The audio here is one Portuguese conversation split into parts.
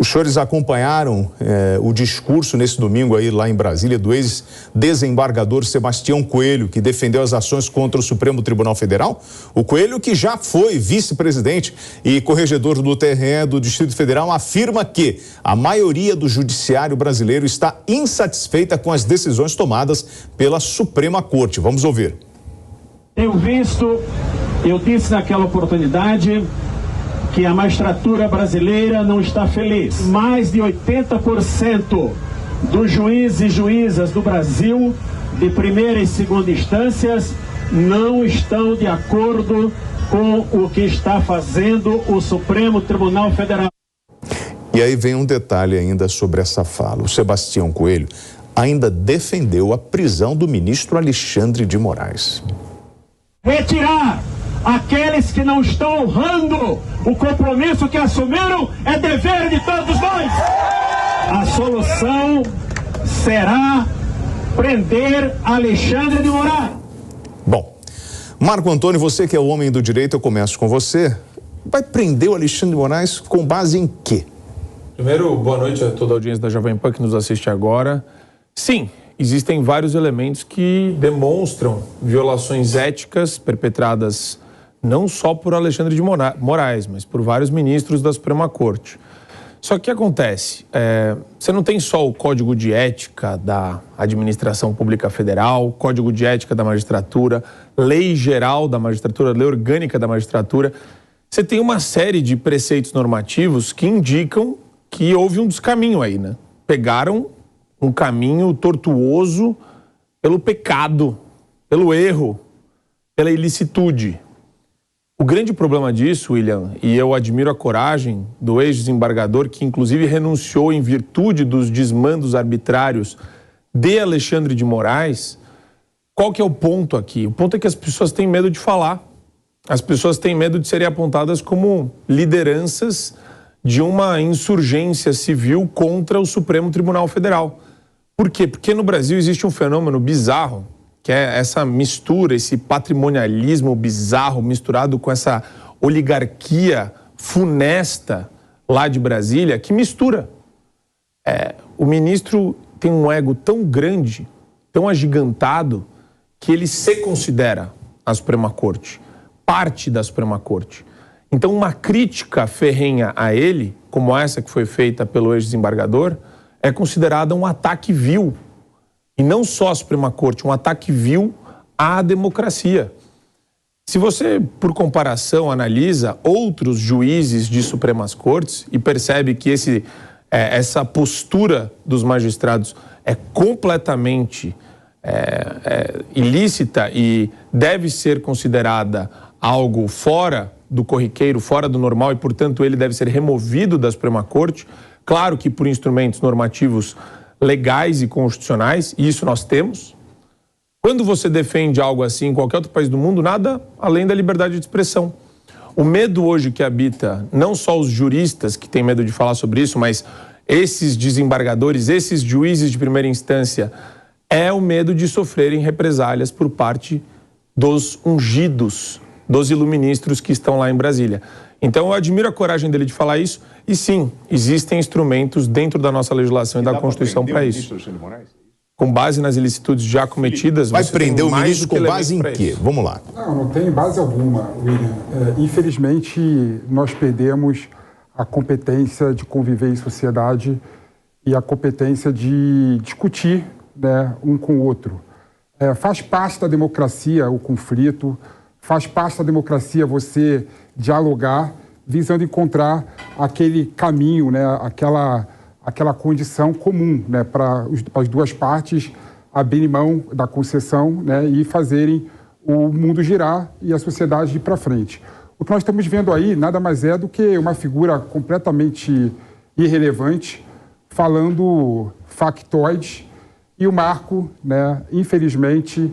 Os senhores acompanharam o discurso nesse domingo aí lá em Brasília do ex-desembargador Sebastião Coelho, que defendeu as ações contra o Supremo Tribunal Federal? O Coelho, que já foi vice-presidente e corregedor do TRE do Distrito Federal, afirma que a maioria do judiciário brasileiro está insatisfeita com as decisões tomadas pela Suprema Corte. Vamos ouvir. Eu disse naquela oportunidade que a magistratura brasileira não está feliz. Mais de 80% dos juízes e juízas do Brasil, de primeira e segunda instâncias, não estão de acordo com o que está fazendo o Supremo Tribunal Federal. E aí vem um detalhe ainda sobre essa fala. O Sebastião Coelho ainda defendeu a prisão do ministro Alexandre de Moraes. Retirar aqueles que não estão honrando o compromisso que assumiram é dever de todos nós. A solução será prender Alexandre de Moraes. Bom, Marco Antônio, você que é o homem do direito, eu começo com você. Vai prender o Alexandre de Moraes com base em quê? Primeiro, boa noite a toda a audiência da Jovem Pan que nos assiste agora. Sim, existem vários elementos que demonstram violações éticas perpetradas não só por Alexandre de Moraes, mas por vários ministros da Suprema Corte. Só que o que acontece? Você não tem só o Código de Ética da Administração Pública Federal, Código de Ética da Magistratura, Lei Geral da Magistratura, Lei Orgânica da Magistratura. Você tem uma série de preceitos normativos que indicam que houve um descaminho aí, né? Pegaram um caminho tortuoso pelo pecado, pelo erro, pela ilicitude. O grande problema disso, William, e eu admiro a coragem do ex-desembargador, que inclusive renunciou em virtude dos desmandos arbitrários de Alexandre de Moraes, qual que é o ponto aqui? O ponto é que as pessoas têm medo de falar. As pessoas têm medo de serem apontadas como lideranças de uma insurgência civil contra o Supremo Tribunal Federal. Por quê? Porque no Brasil existe um fenômeno bizarro, que é essa mistura, esse patrimonialismo bizarro misturado com essa oligarquia funesta lá de Brasília, que mistura. O ministro tem um ego tão grande, tão agigantado, que ele se considera a Suprema Corte, parte da Suprema Corte. Então, uma crítica ferrenha a ele, como essa que foi feita pelo ex-desembargador, é considerada um ataque vil. E não só à Suprema Corte, um ataque vil à democracia. Se você, por comparação, analisa outros juízes de Supremas Cortes e percebe que essa postura dos magistrados é completamente ilícita e deve ser considerada algo fora do corriqueiro, fora do normal e, portanto, ele deve ser removido da Suprema Corte, claro que por instrumentos normativos legais e constitucionais, e isso nós temos. Quando você defende algo assim em qualquer outro país do mundo, nada além da liberdade de expressão. O medo hoje que habita não só os juristas que têm medo de falar sobre isso, mas esses desembargadores, esses juízes de primeira instância, é o medo de sofrerem represálias por parte dos ungidos, dos iluministros que estão lá em Brasília. Então eu admiro a coragem dele de falar isso e sim, existem instrumentos dentro da nossa legislação e da Constituição para isso. Com base nas ilicitudes já cometidas... Vai prender o ministro com base em quê? Vamos lá. Não tem base alguma, William. Infelizmente, nós perdemos a competência de conviver em sociedade e a competência de discutir, né, um com o outro. Faz parte da democracia o conflito, faz parte da democracia você dialogar, visando encontrar aquele caminho, né, aquela condição comum, né, para as duas partes abrirem mão da concessão, né, e fazerem o mundo girar e a sociedade ir para frente. O que nós estamos vendo aí nada mais é do que uma figura completamente irrelevante, falando factoides, e o Marco, né, infelizmente,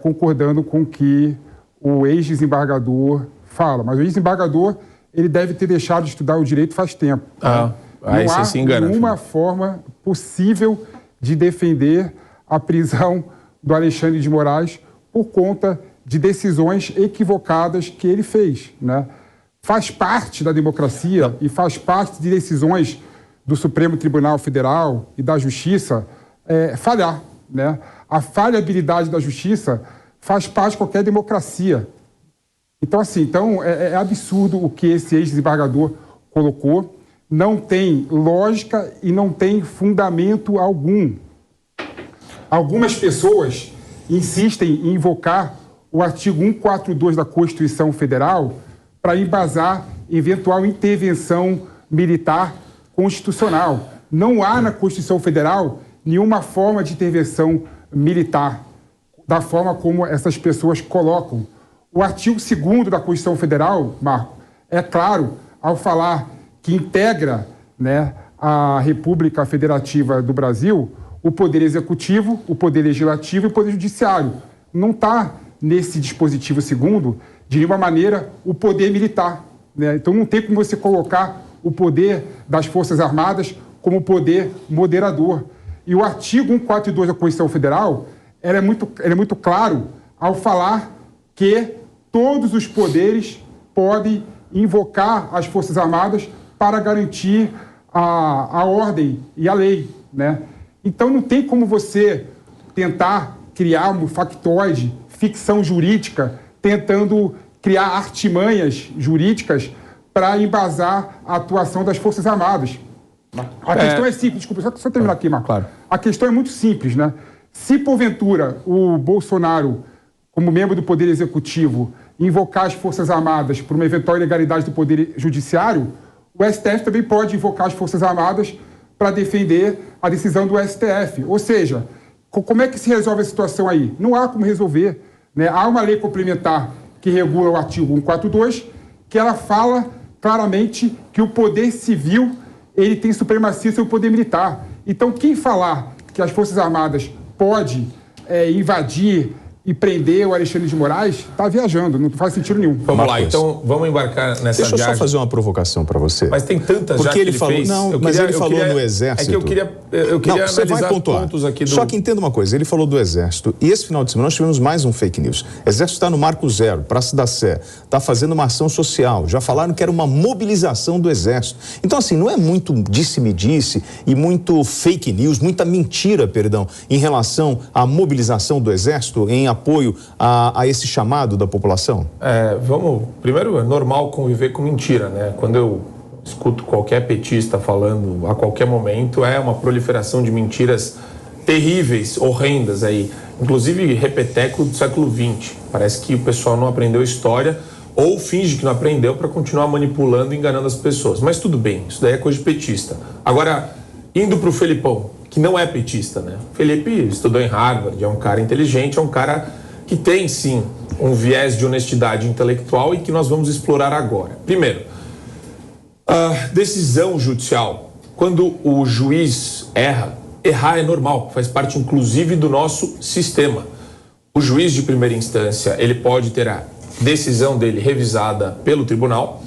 concordando com o que o ex-desembargador fala. Mas o ex-desembargador, ele deve ter deixado de estudar o direito faz tempo. Não há nenhuma forma possível de defender a prisão do Alexandre de Moraes por conta de decisões equivocadas que ele fez, né? Faz parte da democracia e faz parte de decisões do Supremo Tribunal Federal e da Justiça falhar, né? A falhabilidade da Justiça faz parte de qualquer democracia. Então, assim, é absurdo o que esse ex-desembargador colocou. Não tem lógica e não tem fundamento algum. Algumas pessoas insistem em invocar o artigo 142 da Constituição Federal para embasar eventual intervenção militar constitucional. Não há na Constituição Federal nenhuma forma de intervenção militar, da forma como essas pessoas colocam. O artigo 2º da Constituição Federal, Marco, é claro ao falar que integra, né, a República Federativa do Brasil, o Poder Executivo, o Poder Legislativo e o Poder Judiciário. Não está nesse dispositivo 2º, de nenhuma maneira, o poder militar, né? Então não tem como você colocar o poder das Forças Armadas como poder moderador. E o artigo 142 da Constituição Federal é muito claro ao falar que todos os poderes podem invocar as Forças Armadas para garantir a ordem e a lei, né? Então não tem como você tentar criar um factoide, ficção jurídica, tentando criar artimanhas jurídicas para embasar a atuação das Forças Armadas. A questão é simples, desculpa, só terminar aqui, Marco. Claro. A questão é muito simples, né? Se porventura o Bolsonaro, como membro do Poder Executivo, invocar as Forças Armadas por uma eventual ilegalidade do Poder Judiciário, o STF também pode invocar as Forças Armadas para defender a decisão do STF. Ou seja, como é que se resolve a situação aí? Não há como resolver, né? Há uma lei complementar que regula o artigo 142, que ela fala claramente que o poder civil ele tem supremacia sobre o poder militar. Então, quem falar que as Forças Armadas podem invadir e prender o Alexandre de Moraes, está viajando, não faz sentido nenhum. Vamos lá, então vamos embarcar nessa viagem. Deixa eu só fazer uma provocação para você. Mas tem tantas já que ele falou, fez. Não, mas ele falou do Exército. É que eu queria você vai pontuar. Pontos aqui do... Só que entenda uma coisa, ele falou do Exército, e esse final de semana nós tivemos mais um fake news. O Exército está no Marco Zero, Praça da Sé, está fazendo uma ação social, já falaram que era uma mobilização do Exército. Então, assim, não é muito disse-me-disse e muito fake news, muita mentira, perdão, em relação à mobilização do Exército em apoio a esse chamado da população? Primeiro, é normal conviver com mentira, né? Quando eu escuto qualquer petista falando a qualquer momento, é uma proliferação de mentiras terríveis, horrendas aí. Inclusive, repeteco do século XX. Parece que o pessoal não aprendeu história ou finge que não aprendeu para continuar manipulando e enganando as pessoas. Mas tudo bem, isso daí é coisa de petista. Agora, indo para o Felipão, que não é petista, né? Felipe estudou em Harvard, é um cara inteligente, é um cara que tem, sim, um viés de honestidade intelectual e que nós vamos explorar agora. Primeiro, a decisão judicial. Quando o juiz errar é normal, faz parte, inclusive, do nosso sistema. O juiz de primeira instância, ele pode ter a decisão dele revisada pelo tribunal,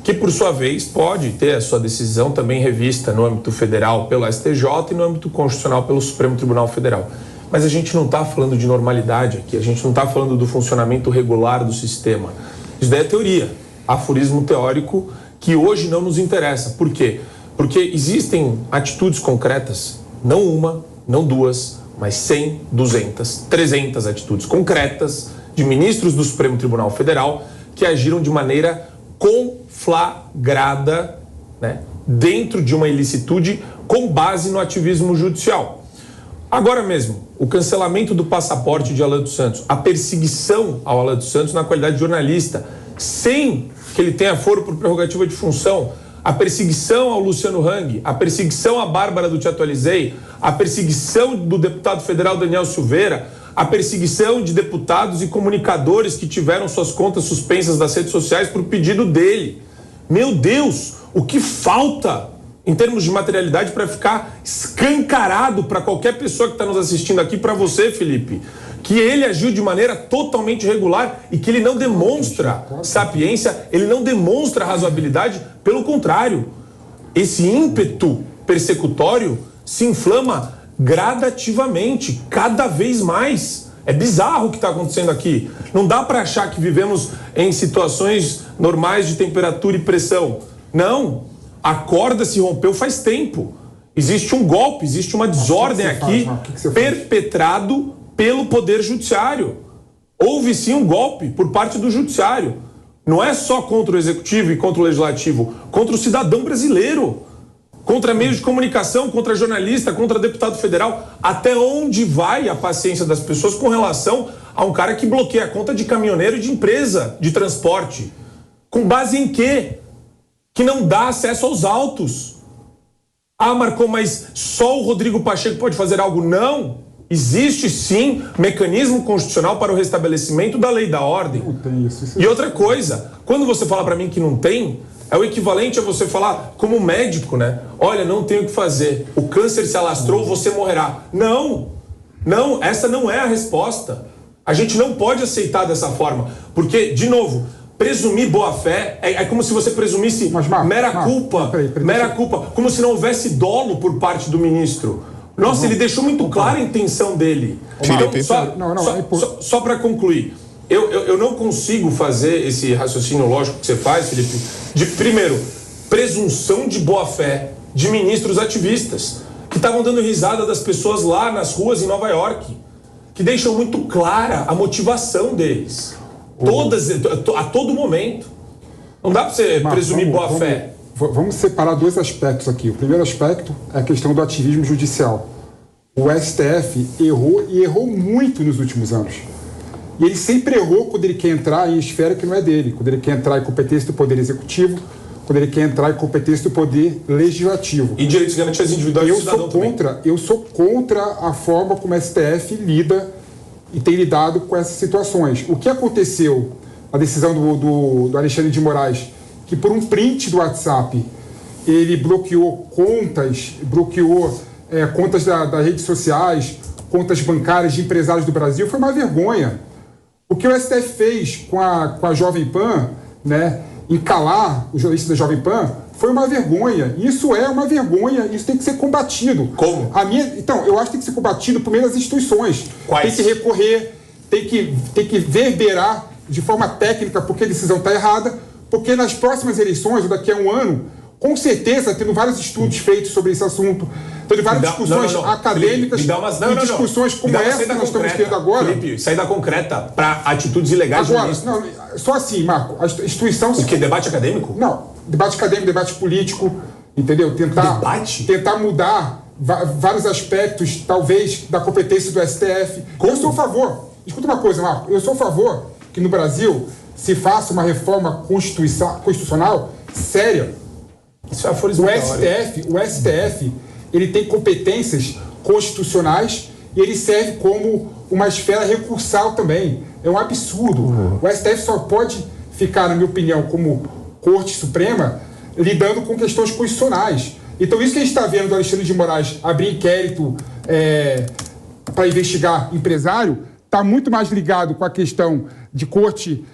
que, por sua vez, pode ter a sua decisão também revista no âmbito federal pelo STJ e no âmbito constitucional pelo Supremo Tribunal Federal. Mas a gente não está falando de normalidade aqui, a gente não está falando do funcionamento regular do sistema. Isso daí é teoria, aforismo teórico que hoje não nos interessa. Por quê? Porque existem atitudes concretas, não uma, não duas, mas 100, 200, 300 atitudes concretas de ministros do Supremo Tribunal Federal que agiram de maneira conflagrada, né, dentro de uma ilicitude com base no ativismo judicial. Agora mesmo, o cancelamento do passaporte de Alan dos Santos, a perseguição ao Alan dos Santos na qualidade de jornalista, sem que ele tenha foro por prerrogativa de função, a perseguição ao Luciano Hang, a perseguição à Bárbara do Te Atualizei, a perseguição do deputado federal Daniel Silveira, a perseguição de deputados e comunicadores que tiveram suas contas suspensas das redes sociais por pedido dele. Meu Deus, o que falta em termos de materialidade para ficar escancarado para qualquer pessoa que está nos assistindo aqui, para você, Felipe, que ele agiu de maneira totalmente irregular e que ele não demonstra sapiência, ele não demonstra razoabilidade, pelo contrário, esse ímpeto persecutório se inflama gradativamente, cada vez mais. É bizarro o que está acontecendo aqui. Não dá para achar que vivemos em situações normais de temperatura e pressão. Não. A corda se rompeu faz tempo. Existe um golpe, existe uma desordem aqui perpetrado pelo Poder Judiciário. Houve sim um golpe por parte do Judiciário. Não é só contra o Executivo e contra o Legislativo, contra o cidadão brasileiro. Contra meios de comunicação, contra jornalista, contra deputado federal. Até onde vai a paciência das pessoas com relação a um cara que bloqueia a conta de caminhoneiro e de empresa de transporte? Com base em quê? Que não dá acesso aos autos. Ah, Marcon, mas só o Rodrigo Pacheco pode fazer algo? Não. Existe sim mecanismo constitucional para o restabelecimento da lei e da ordem. Não tem isso. E outra coisa, quando você fala para mim que não tem, é o equivalente a você falar como médico, né? Olha, não tem o que fazer. O câncer se alastrou, você morrerá. Não, essa não é a resposta. A gente não pode aceitar dessa forma. Porque, de novo, presumir boa-fé é como se você presumisse mera culpa, como se não houvesse dolo por parte do ministro. Nossa, ele deixou muito clara a intenção dele. Então, só para concluir, eu não consigo fazer esse raciocínio lógico que você faz, Felipe, de, primeiro, presunção de boa-fé de ministros ativistas que estavam dando risada das pessoas lá nas ruas em Nova York, que deixam muito clara a motivação deles. A todo momento. Não dá para você presumir boa-fé. Vamos separar dois aspectos aqui. O primeiro aspecto é a questão do ativismo judicial. O STF errou e errou muito nos últimos anos. E ele sempre errou quando ele quer entrar em esfera que não é dele, quando ele quer entrar em competência do Poder Executivo, quando ele quer entrar em competência do Poder Legislativo. E direitos e garantias individuais do cidadão também. Eu sou contra a forma como o STF lida e tem lidado com essas situações. O que aconteceu, a decisão do Alexandre de Moraes, que por um print do WhatsApp ele bloqueou contas das redes sociais, contas bancárias de empresários do Brasil, foi uma vergonha. O que o STF fez com a Jovem Pan, né, em calar os jornalistas da Jovem Pan, foi uma vergonha. Isso é uma vergonha, isso tem que ser combatido. Como? Então, eu acho que tem que ser combatido por meio das instituições. Quais? Tem que recorrer, tem que verberar de forma técnica porque a decisão está errada, porque nas próximas eleições, ou daqui a um ano, com certeza, tendo vários estudos feitos sobre esse assunto, tendo várias discussões acadêmicas e discussões como essa que nós estamos tendo agora. Felipe, saída concreta para atitudes ilegais. Agora, só assim, Marco, a instituição... O que? Debate acadêmico? Não, debate acadêmico, debate político, entendeu? Tentar mudar vários aspectos, talvez, da competência do STF. Como? Eu sou a favor. Escuta uma coisa, Marco. Eu sou a favor que no Brasil se faça uma reforma constitucional séria. Isso é a folha o STF, ele tem competências constitucionais e ele serve como uma esfera recursal também. É um absurdo. O STF só pode ficar, na minha opinião, como Corte Suprema, lidando com questões constitucionais. Então, isso que a gente está vendo do Alexandre de Moraes abrir inquérito para investigar empresário, está muito mais ligado com a questão de corte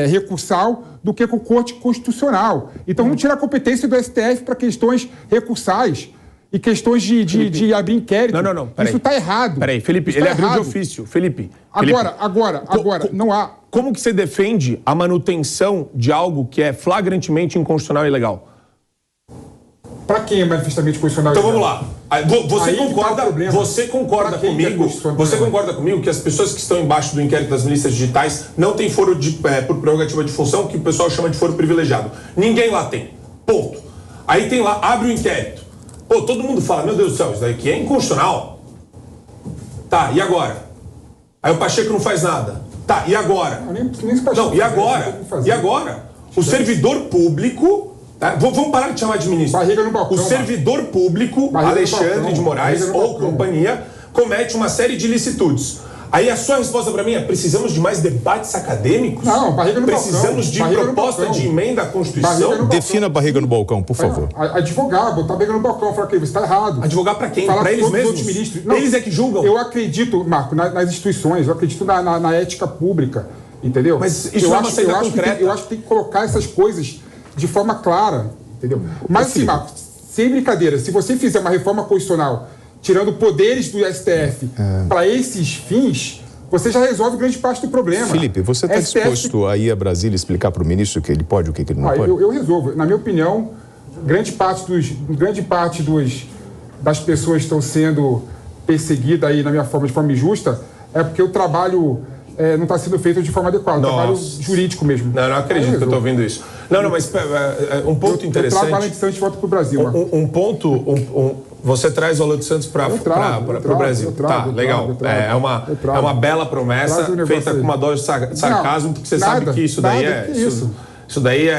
recursal do que com corte constitucional. Então, vamos tirar a competência do STF para questões recursais e questões de abrir inquérito. Não. Isso está errado. Peraí, Felipe, ele abriu de ofício. Felipe. Agora, não há... Como que você defende a manutenção de algo que é flagrantemente inconstitucional e ilegal? Para quem é manifestamente constitucional? Então vamos lá. Você concorda comigo que as pessoas que estão embaixo do inquérito das milícias digitais não têm foro por prerrogativa de função, que o pessoal chama de foro privilegiado? Ninguém lá tem. Ponto. Aí tem lá, abre o inquérito. Pô, todo mundo fala, meu Deus do céu, isso daqui é inconstitucional. Tá, e agora? Aí o Pacheco não faz nada. Tá, e agora? E agora? E agora? O servidor público... Tá? Vamos parar de chamar de ministro. Barriga no balcão, o servidor público, Alexandre de Moraes ou companhia, comete uma série de ilicitudes. Aí a sua resposta para mim é: precisamos de mais debates acadêmicos? Não, barriga no precisamos balcão. de proposta de emenda à Constituição? Defina a barriga no balcão, por favor. Advogar, botar a barriga no balcão, falar que você está errado. Advogar para quem? Para eles mesmos? Não, eles é que julgam? Eu acredito, Marco, nas instituições, eu acredito na ética pública, entendeu? Mas isso é uma saída concreta. Eu acho que tem que colocar essas coisas de forma clara, entendeu? Mas assim, Marco, sem brincadeira, se você fizer uma reforma constitucional tirando poderes do STF para esses fins, você já resolve grande parte do problema. Felipe, você está disposto a ir a Brasília explicar para o ministro o que ele pode e o que ele não pode? Eu resolvo. Na minha opinião, grande parte das pessoas que estão sendo perseguidas aí, na minha forma, de forma injusta, é porque o trabalho não está sendo feito de forma adequada, trabalho jurídico mesmo. Não acredito que eu estou ouvindo isso. Não, mas um ponto interessante... Eu trago o Alan dos Santos de volta para o Brasil. Você traz o Alan dos Santos para o Brasil. Legal. É uma bela promessa, feita com uma dose de sarcasmo, porque você sabe que isso daí Isso daí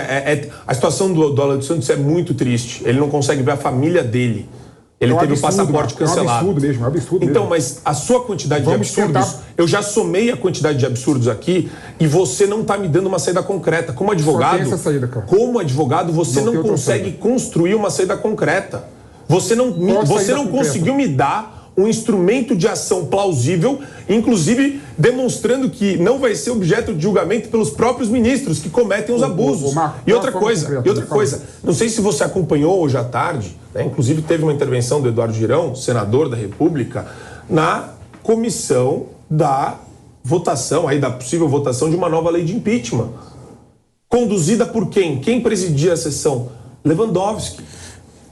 a situação do Alan dos Santos é muito triste. Ele não consegue ver a família dele. Ele teve o passaporte cancelado. É um absurdo mesmo. Então, mas a sua quantidade de absurdos, eu já somei a quantidade de absurdos aqui e você não está me dando uma saída concreta. Como advogado, você não consegue construir uma saída concreta. Você não conseguiu me dar um instrumento de ação plausível, inclusive demonstrando que não vai ser objeto de julgamento pelos próprios ministros que cometem os abusos. E outra coisa, não sei se você acompanhou hoje à tarde, né, inclusive teve uma intervenção do Eduardo Girão, senador da República, na comissão da votação, aí da possível votação de uma nova lei de impeachment. Conduzida por quem? Quem presidia a sessão? Lewandowski,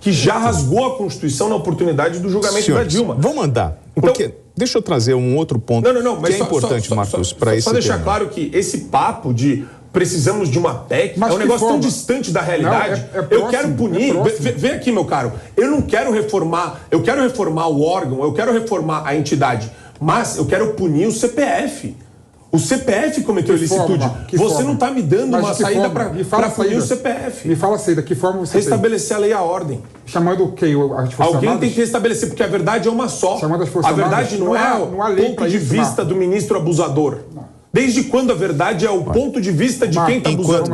que já rasgou a Constituição na oportunidade do julgamento da Dilma. Vamos andar. Porque, deixa eu trazer um outro ponto mas que é importante, Marcos, para esse tema. Só deixar claro que esse papo de precisamos de uma PEC é um negócio tão distante da realidade. Eu quero punir... Vem aqui, meu caro. Eu não quero reformar... Eu quero reformar o órgão, eu quero reformar a entidade, mas eu quero punir o CPF. O CPF cometeu ilicitude. Você não está me dando uma saída para punir o CPF. Me fala a saída. Que forma você restabelecer a lei e a ordem. Chamando quem? As Forças Alguém Armadas? tem que restabelecer, porque a verdade é uma só. Chamando as Forças A verdade Armadas? não é o ponto de vista do ministro abusador. Desde quando a verdade é o ponto de vista de quem está abusando?